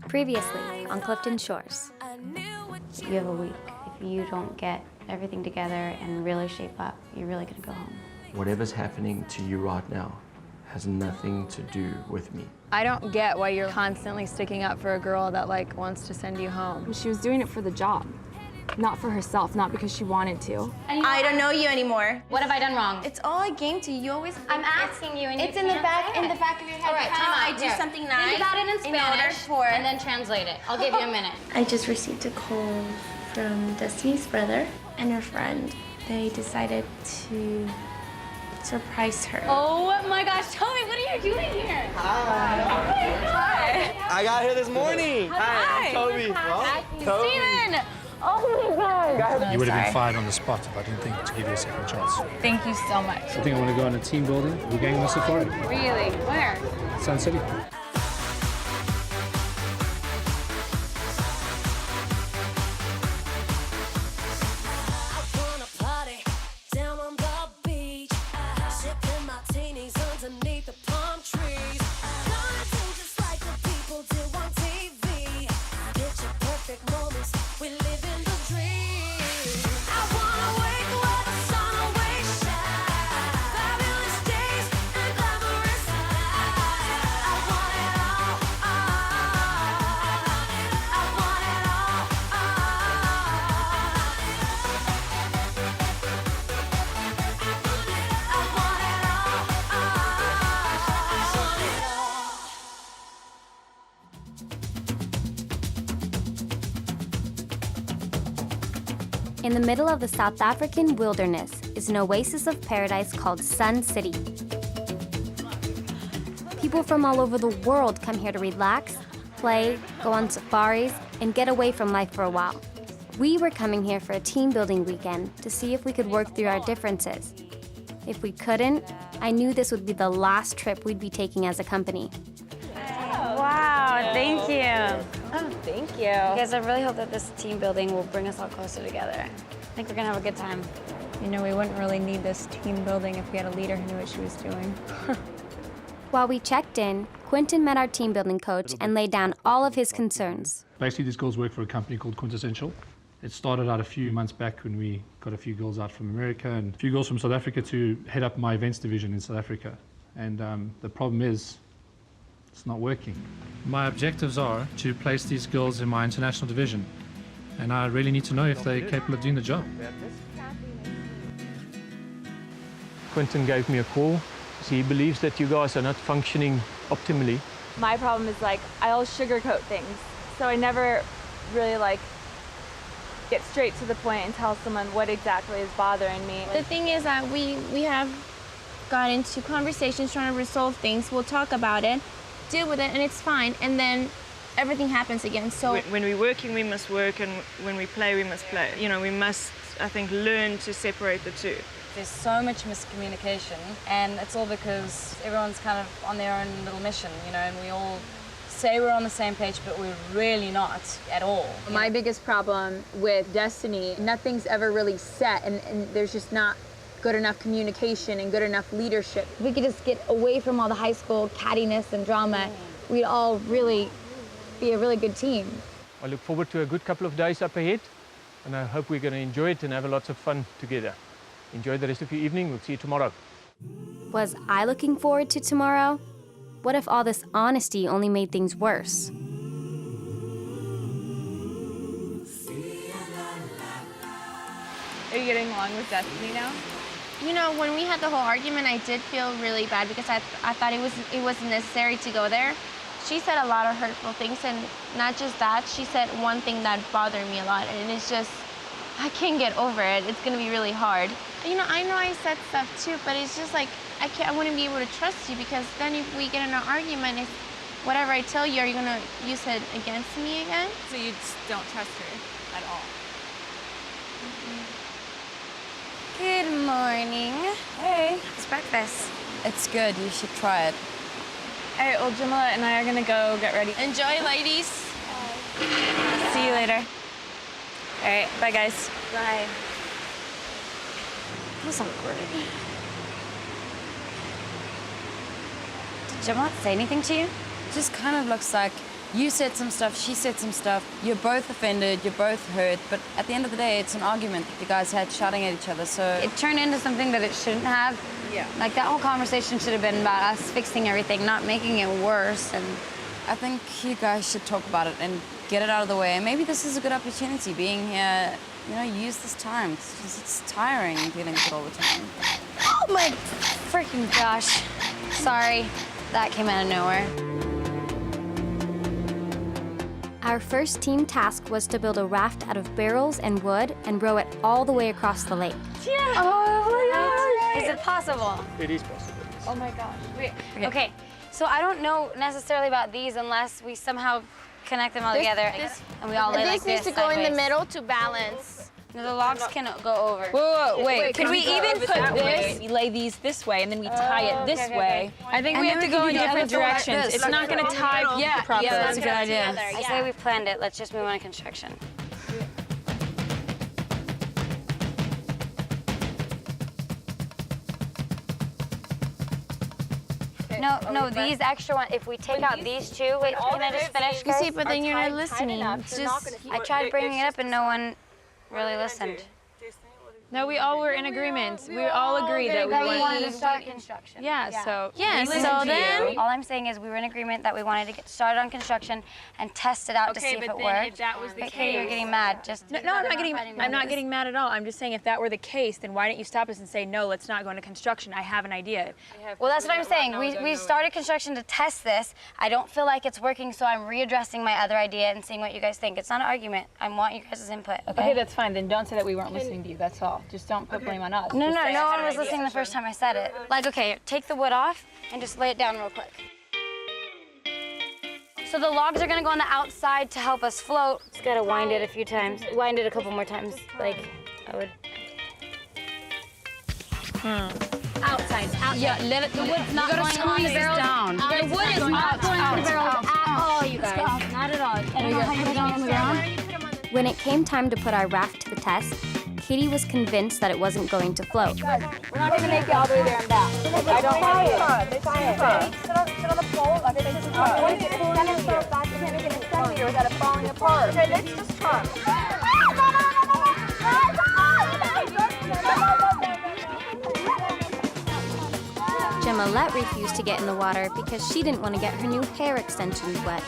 Previously on Clifton Shores. You have a week. If you don't get everything together and really shape up, you're really gonna go home. Whatever's happening to you right now has nothing to do with me. I don't get why you're constantly sticking up for a girl that wants to send you home. She was doing it for the job, not for herself, not because she wanted to. I don't know you anymore. What have I done wrong? It's all a game to you. You always. I'm asking you, and it's you in the can't back, say in it. the back of your head. All right, How time I out. do Here. something nice. Think about it in Spanish, order for. and then translate it. I'll give you a minute. I just received a call from Destiny's brother and her friend. They decided to surprise her. Oh my gosh, Toby, what are you doing here? Hi. I got here this morning. Hi, I'm Toby. Toby. Steven! Oh my God. You would have been fired on the spot if I didn't think to give you a second chance. Thank you so much. I think I want to go on a team building. We're going on a safari. Really? Where? Sun City. In the middle of the South African wilderness is an oasis of paradise called Sun City. People from all over the world come here to relax, play, go on safaris, and get away from life for a while. We were coming here for a team building weekend to see if we could work through our differences. If we couldn't, I knew this would be the last trip we'd be taking as a company. Wow, thank you. Oh, thank you. Guys, I really hope that this team building will bring us all closer together. I think we're gonna have a good time. You know, we wouldn't really need this team building if we had a leader who knew what she was doing. While we checked in, Quentin met our team building coach and laid down all of his concerns. Basically, these girls work for a company called Quintessential. It started out a few months back when we got a few girls out from America and a few girls from South Africa to head up my events division in South Africa. And the problem is, it's not working. My objectives are to place these girls in my international division. And I really need to know if they're capable of doing the job. Quentin gave me a call. He believes that you guys are not functioning optimally. My problem is I'll sugarcoat things. So I never really get straight to the point and tell someone what exactly is bothering me. The thing is that we have got into conversations trying to resolve things. We'll talk about it, deal with it, and it's fine. And then everything happens again. So when we're working, we must work, and when we play, we must play. You know, we must, I think, learn to separate the two. There's so much miscommunication, and it's all because everyone's kind of on their own little mission, you know, and we all say we're on the same page, but we're really not at all. My biggest problem with Destiny, nothing's ever really set, and there's just not good enough communication and good enough leadership. If we could just get away from all the high school cattiness and drama, we'd all really be a really good team. I look forward to a good couple of days up ahead, and I hope we're going to enjoy it and have lots of fun together. Enjoy the rest of your evening. We'll see you tomorrow. Was I looking forward to tomorrow? What if all this honesty only made things worse? Are you getting along with Destiny now? you know, when we had the whole argument, I did feel really bad because I thought it wasn't necessary to go there. She said a lot of hurtful things, and not just that, she said one thing that bothered me a lot, and it's just, I can't get over it. It's gonna be really hard. You know I said stuff too, but it's just like, I wouldn't be able to trust you, because then if we get in an argument, it's whatever I tell you, are you gonna use it against me again? So you just don't trust her at all? Good morning. Hey. It's breakfast. It's good. You should try it. All right, well, Jamila and I are gonna go get ready. Enjoy, ladies. Bye. See you later. All right, bye, guys. Bye. That was awkward. Did Jamila say anything to you? It just kind of looks like You said some stuff, she said some stuff. You're both offended, you're both hurt, but at the end of the day, it's an argument that you guys had shouting at each other, so... It turned into something that it shouldn't have. Yeah. Like, that whole conversation should have been about us fixing everything, not making it worse. And I think you guys should talk about it and get it out of the way. And maybe this is a good opportunity, being here, you know, use this time. It's tiring dealing with it all the time. oh my freaking gosh. Sorry, that came out of nowhere. Our first team task was to build a raft out of barrels and wood and row it all the way across the lake. Yeah. Oh my gosh. Is it possible? It is possible. Oh my gosh. Wait. Okay. So I don't know necessarily about these unless we somehow connect them all together and we all lay like this. This needs to go in the sideways. middle to balance. No, the logs can go over. Whoa, wait. Can we even put that this? way? We lay these this way, and then we tie it this way. I think And we then have to we go can in do the different other like directions. this. It's not going to tie properly. Yeah, that's a good idea. I say we planned it. Let's just move on to construction. No, these extra ones, if we take out these two, wait, can I just finish, You guys? see, but then you're not listening. It's just, I tried bringing it up and no one really listened. No, we all were in agreement. We all agreed that we wanted to start construction. Yeah, so... yeah, we listened so to then... you. All I'm saying is we were in agreement that we wanted to get started on construction and test it out to see if it worked. if that was the Wait, Katie, you're getting mad. Just No, I'm not getting mad at all. I'm just saying if that were the case, then why don't you stop us and say, no, let's not go into construction. I have an idea. Well, that's what I'm saying. We started construction to test this. I don't feel like it's working, so I'm readdressing my other idea and seeing what you guys think. It's not an argument. I want you guys' input, okay? Okay, that's fine. Then don't say that we weren't listening to you. That's all. Just don't put blame on us. No, Just no, say, no I one had was an idea. listening the first time I said it. Like, okay, take the wood off and just lay it down real quick. So the logs are gonna go on the outside to help us float. Just gotta wind it a few times. Wind it a couple more times, like I would. Outside. Yeah, let it... The wood's not you gotta going on the squeeze this barrels. down. The wood is not going on the barrels at all, you guys. Not at all. I don't know how you put it on the ground. When it came time to put our raft to the test, Katie was convinced that it wasn't going to float. We're not going to make it all the way there and back. I don't like it. Sit on the pole. Like, this is hard. Once you stand and throw it back, you can't make it extend here without it falling apart. Okay, let's just try. Gemma refused to get in the water because she didn't want to get her new hair extensions wet.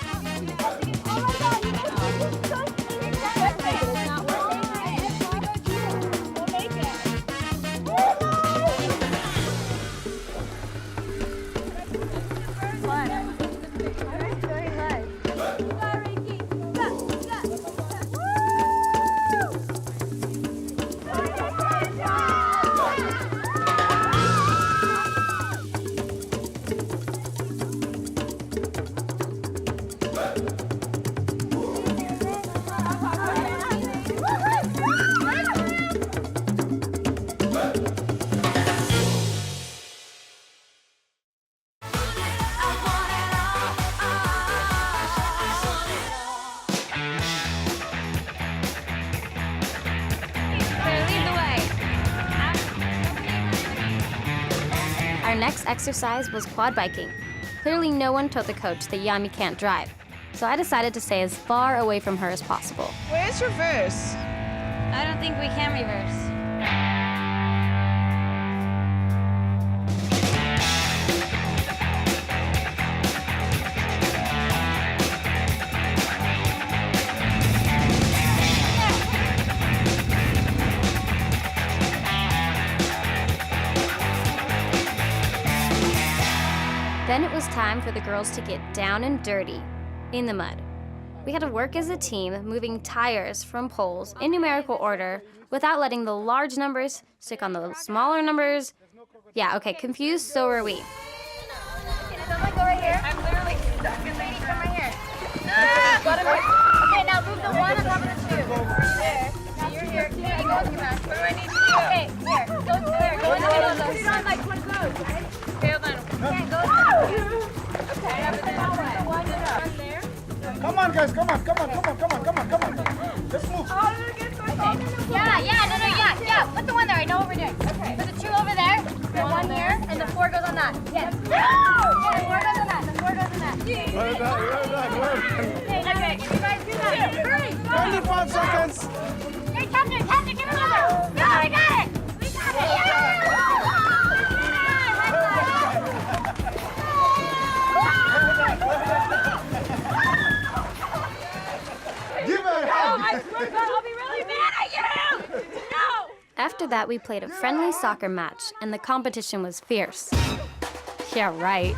Our next exercise was quad biking. Clearly no one told the coach that Yami can't drive, so I decided to stay as far away from her as possible. Where's reverse? I don't think we can reverse. Then it was time for the girls to get down and dirty in the mud. We had to work as a team, moving tires from poles in numerical order without letting the large numbers stick on the smaller numbers. Yeah, okay, confused, so are we. Someone go right here. I'm literally stuck. Lady, come right here. Okay, now move the one on top of the two. There. Now you're here. Katie, go with your mask. What do I need to do? Okay, here. Go there. Go in the middle of those. Put it on like one of those, right? Okay, hold on. Okay, go there. Okay, but then I'll put the one there. Come on, guys, come on. Let's move. Yeah. Put the one there. I know what we're doing. Okay. Put the two over there, the one here, and the four goes on that. Yes. Yeah, the four goes on that. Well done. that, we played a friendly soccer match, and the competition was fierce. Yeah, right.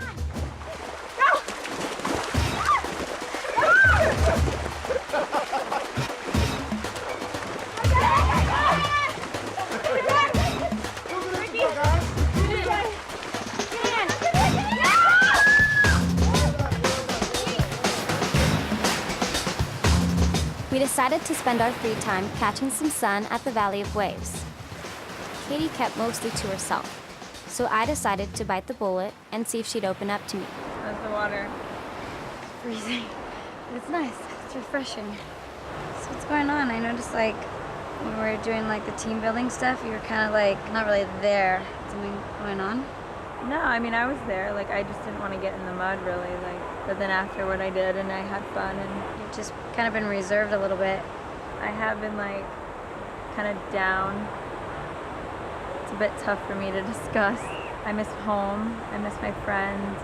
We decided to spend our free time catching some sun at the Valley of Waves. Katie kept mostly to herself, so I decided to bite the bullet and see if she'd open up to me. How's the water? Freezing. It's nice. It's refreshing. So what's going on? I noticed like when we were doing like the team building stuff, you were kind of like not really there. Something going on? No, I mean I was there. Like I just didn't want to get in the mud really. But then afterward I did, and I had fun. And You've just kind of been reserved a little bit. I have been like kind of down. It's a bit tough for me to discuss. I miss home. I miss my friends.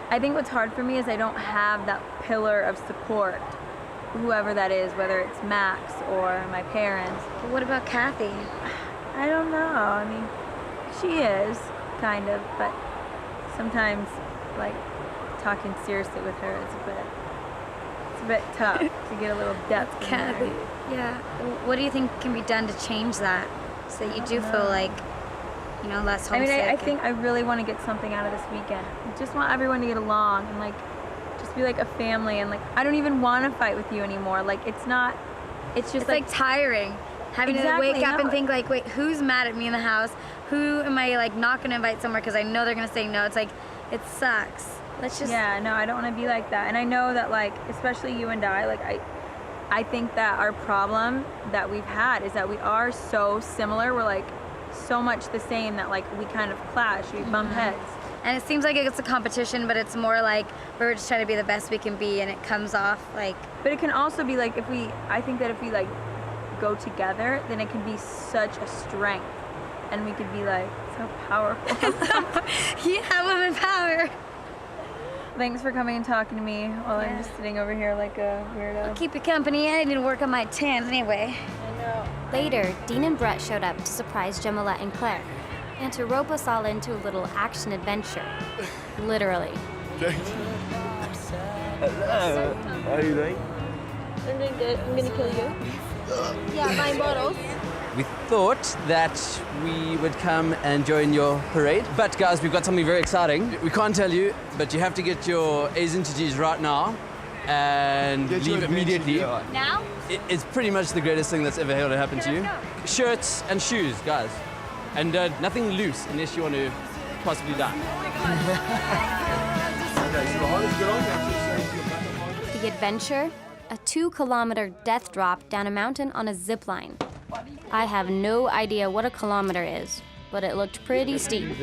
I think what's hard for me is I don't have that pillar of support, whoever that is, whether it's Max or my parents. But what about Kathy? I don't know. I mean, she is, kind of, but sometimes, like, talking seriously with her is a bit tough to get a little depth in Kathy. there. Yeah. What do you think can be done to change that so that you do feel like, you know, less I homesick? mean, I think I really want to get something out of this weekend. I just want everyone to get along and, like, just be like a family. And, like, I don't even want to fight with you anymore. Like, it's just it's like tiring. Having Exactly, to wake up no. and think like, wait, who's mad at me in the house? Who am I like not gonna invite somewhere because I know they're gonna say no? It's like, it sucks. Let's just. Yeah, no, I don't want to be like that. And I know that, like, especially you and I, like, I think that our problem that we've had is that we are so similar. We're, like, so much the same that, like, we kind of clash. We bump heads. And it seems like it's a competition, but it's more like we're just trying to be the best we can be, and it comes off like. But it can also be, like, I think that if we, like, go together, then it can be such a strength. And we could be, like, so powerful. Yeah, woman power. Thanks for coming and talking to me while I'm just sitting over here like a weirdo. Keep you company. I need to work on my tan anyway. I know. Later, Dean and Brett showed up to surprise Gemma and Claire, and to rope us all into a little action adventure. Literally. Hello. How are you doing? I'm doing good. I'm gonna kill you. Yeah, buying bottles. We thought that we would come and join your parade. But guys, we've got something very exciting. We can't tell you, but you have to get your A's into G's right now and leave immediately. Now? It's pretty much the greatest thing that's ever happened to you. Shirts and shoes, guys. And nothing loose unless you want to possibly die. The adventure? A 2-kilometer death drop down a mountain on a zip line. I have no idea what a kilometer is, but it looked pretty steep.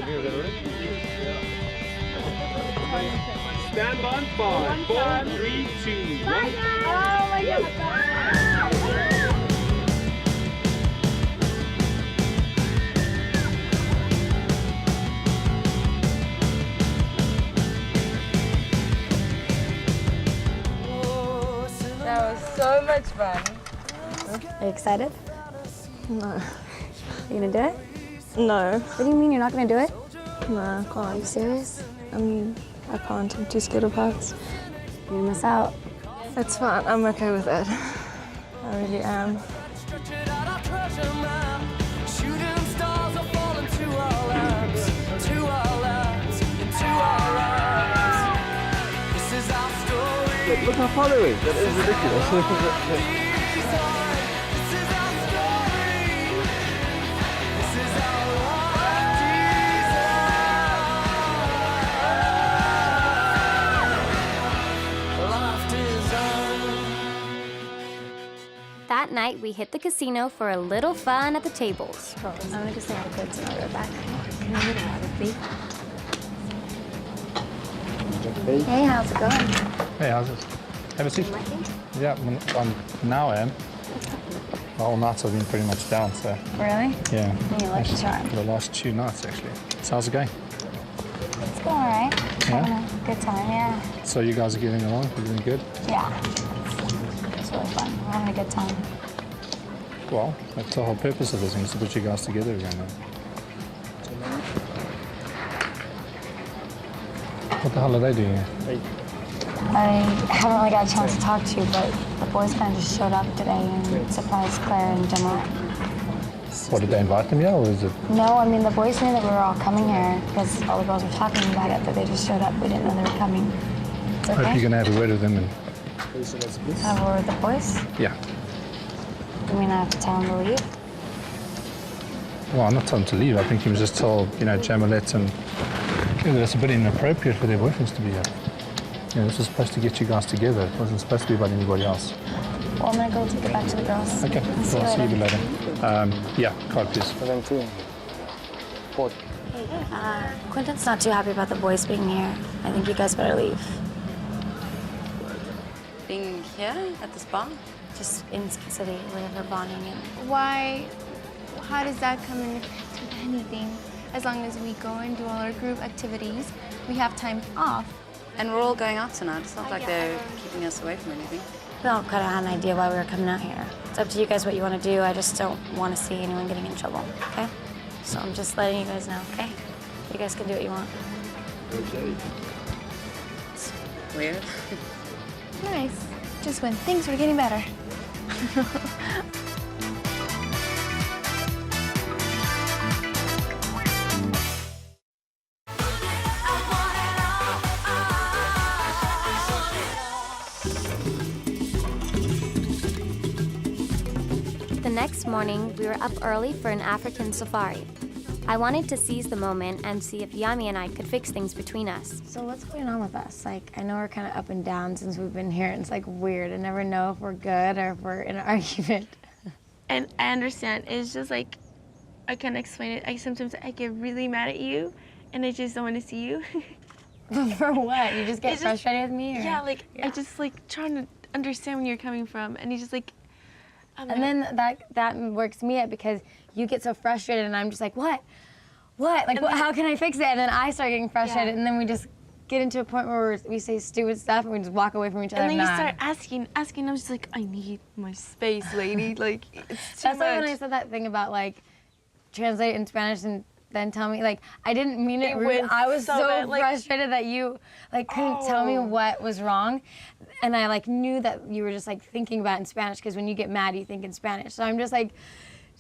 Stand on 5, 4, 3, 2, 1. Oh my God. That was so much fun. Are you excited? No. You gonna do it? No. What do you mean you're not gonna do it? No, I can't. Are you serious? I can't. I'm too scared of heights. You're gonna miss out. It's fine. I'm okay with it. I really am. Look how far away. That is ridiculous. That night, we hit the casino for a little fun at the tables. I'm gonna go say hi to kids and I'll be back. Hey, how's it going? Hey, how's it? Have a seat. Yeah, now I am. All nights I've been pretty much down, so. Really? Yeah. You like the charm? For the last 2 nights, actually. So how's it going? It's going all right. Yeah? Having a good time, yeah. So you guys are getting along? You're doing good? Yeah. It's really fun. We're having a good time. Well, that's the whole purpose of this thing, is to put you guys together again. What the hell are they doing here? I haven't really got a chance to talk to you, but the boys kind of just showed up today and surprised Claire and Gemma. What, did they invite them here, or is it? No, I mean, the boys knew that we were all coming here because all the girls were talking about it, but they just showed up. We didn't know they were coming. It's okay. I hope you're going to have a word with them. And... Have a word with the boys? Yeah. You mean I have to tell them to leave? Well, I'm not telling them to leave. I think he was just told, you know, Jamalette and it's a bit inappropriate for their boyfriends to be here. You know, this was supposed to get you guys together. It wasn't supposed to be about anybody else. Well, I'm going to go take it back to the girls. Okay, I'll so I'll see you a bit later. Yeah, card please. 17. Quentin's not too happy about the boys being here. I think you guys better leave. Being here at this bar? Just in City, whatever bonding and... Why, how does that come in effect with anything? As long as we go and do all our group activities, we have time off. And we're all going out tonight. It's not like they're keeping us away from anything. We all kind of had an idea why we were coming out here. It's up to you guys what you want to do. I just don't want to see anyone getting in trouble, okay? So I'm just letting you guys know, okay? You guys can do what you want. Okay. It's weird. Nice. Just when things were getting better. The next morning, we were up early for an African safari. I wanted to seize the moment and see if Yami and I could fix things between us. So what's going on with us? Like, I know we're kind of up and down since we've been here, and it's like weird. I never know if we're good or if we're in an argument. And I understand. It's just like, I can't explain it. Sometimes I get really mad at you, and I just don't want to see you. For what? You just get frustrated with me? Or? Yeah, like, I just like trying to understand where you're coming from, and you just like, and then that works me up because you get so frustrated and I'm just like, what? Like, how can I fix it? And then I start getting frustrated and then we just get into a point where we say stupid stuff and we just walk away from each other. And then you start asking, I'm just like, I need my space, lady. Like, it's too That's much. why when I said that thing about like, translate in Spanish and then tell me, like, I didn't mean it rude. I was so frustrated that you, like, couldn't tell me what was wrong. And I, like, knew that you were just, like, thinking about it in Spanish, because when you get mad, you think in Spanish. So I'm just like,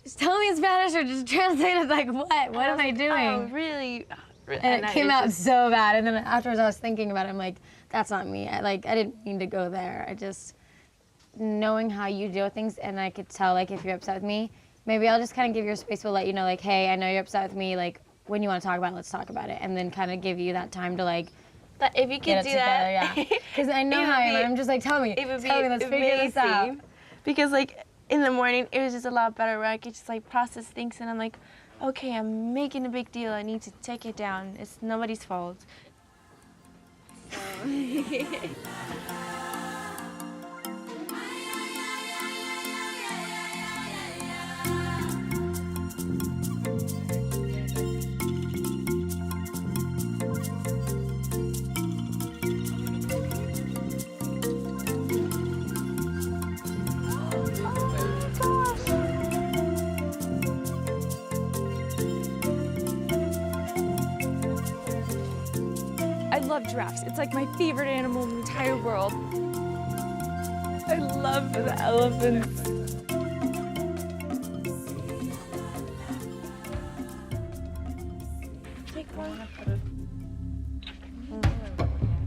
just tell me in Spanish or just translate it, like, what? What am I doing? Oh, really? And it came out so bad. And then afterwards I was thinking about it, I'm like, that's not me. I didn't mean to go there. I just, knowing how you deal with things, and I could tell, like, if you're upset with me, maybe I'll just kind of give your space. We'll let you know, like, hey, I know you're upset with me. Like, when you want to talk about it, let's talk about it. And then kind of give you that time to, like, that if you could do that. Yeah. Because I know how I am. I'm just like, tell me, let's figure this out. Because, like, in the morning, it was just a lot better where I could just, like, process things. And I'm like, okay, I'm making a big deal. I need to take it down. It's nobody's fault. So. I love giraffes. It's like my favorite animal in the entire world. I love the elephants.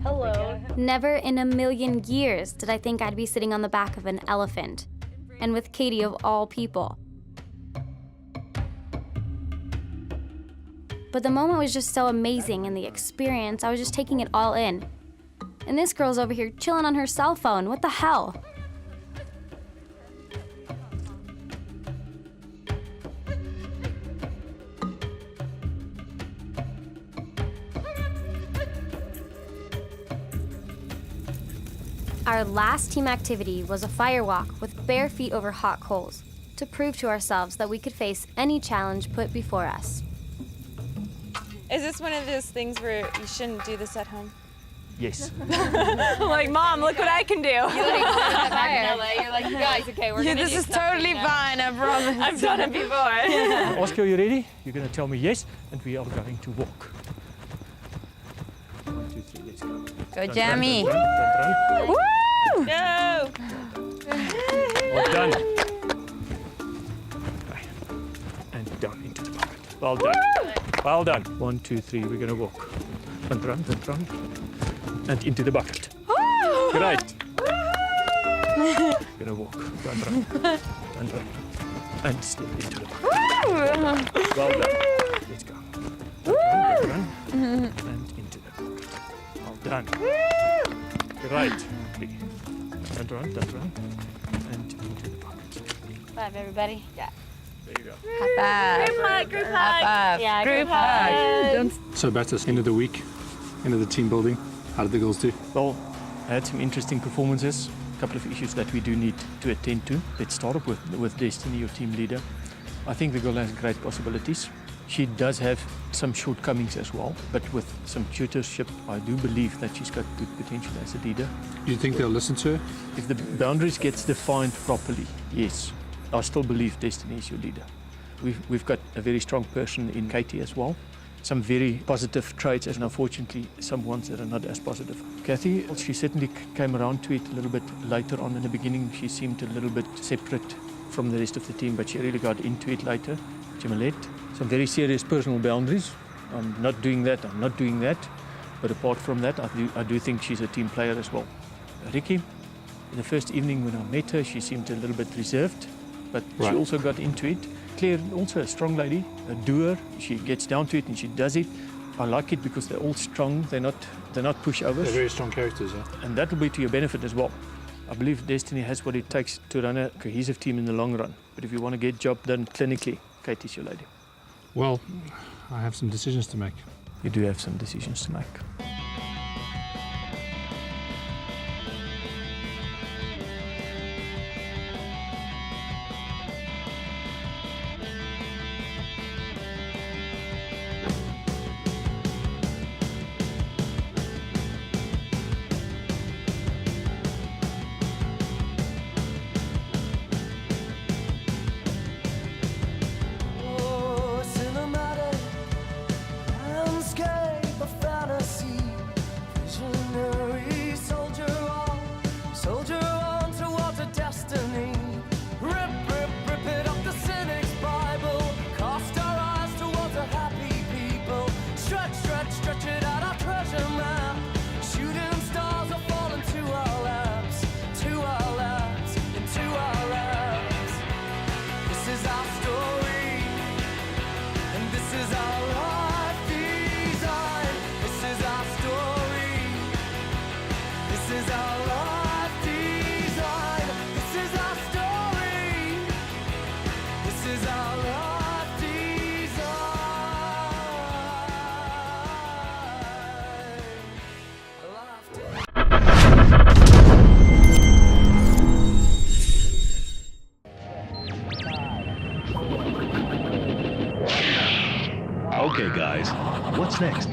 Hello. Never in a million years did I think I'd be sitting on the back of an elephant. And with Katie of all people. But the moment was just so amazing, and the experience, I was just taking it all in. And this girl's over here chilling on her cell phone. What the hell? Our last team activity was a fire walk with bare feet over hot coals to prove to ourselves that we could face any challenge put before us. Is this one of those things where you shouldn't do this at home? Yes. I'm like, Mom, look what I can do. You literally go to the fire. You're like, guys, okay, we're gonna This do is something totally now. fine, I promise. I've done it before. Ask you, are you ready? You're going to tell me yes, and we are going to walk. 1, 2, 3, let's go. Go, Jamie. Run. Woo! Go! Well done. Okay. And down into the bucket. Well done. Well done. 1, 2, 3, we're going to walk. Run. And into the bucket. Great. Gonna walk. Run. And step into the bucket. Well done. Let's go. Run. And into the bucket. Well done. Great. Don't run. And into the bucket. Five, everybody. Yeah. There you go. High five. Group hug. High five. Yeah, Group hug. So back to the end of the week, end of the team building. How did the girls do? Well, I had some interesting performances. A couple of issues that we do need to attend to. Let's start off with Destiny, your team leader. I think the girl has great possibilities. She does have some shortcomings as well, but with some tutorship, I do believe that she's got good potential as a leader. Do you think they'll listen to her? If the boundaries gets defined properly, yes. I still believe Destiny is your leader. We've got a very strong person in Katie as well. Some very positive traits, and unfortunately some ones that are not as positive. Kathy, she certainly came around to it a little bit later on. In the beginning, she seemed a little bit separate from the rest of the team, but she really got into it later. Jimalet, some very serious personal boundaries. I'm not doing that. But apart from that, I do think she's a team player as well. Ricky, in the first evening when I met her, she seemed a little bit reserved, but she also got into it. Claire, also a strong lady, a doer. She gets down to it and she does it. I like it because they're all strong. They're not pushovers. They're very strong characters, yeah. And that will be to your benefit as well. I believe Destiny has what it takes to run a cohesive team in the long run. But if you want to get job done clinically, Katie's your lady. Well, I have some decisions to make. You do have some decisions to make. Okay, guys, what's next?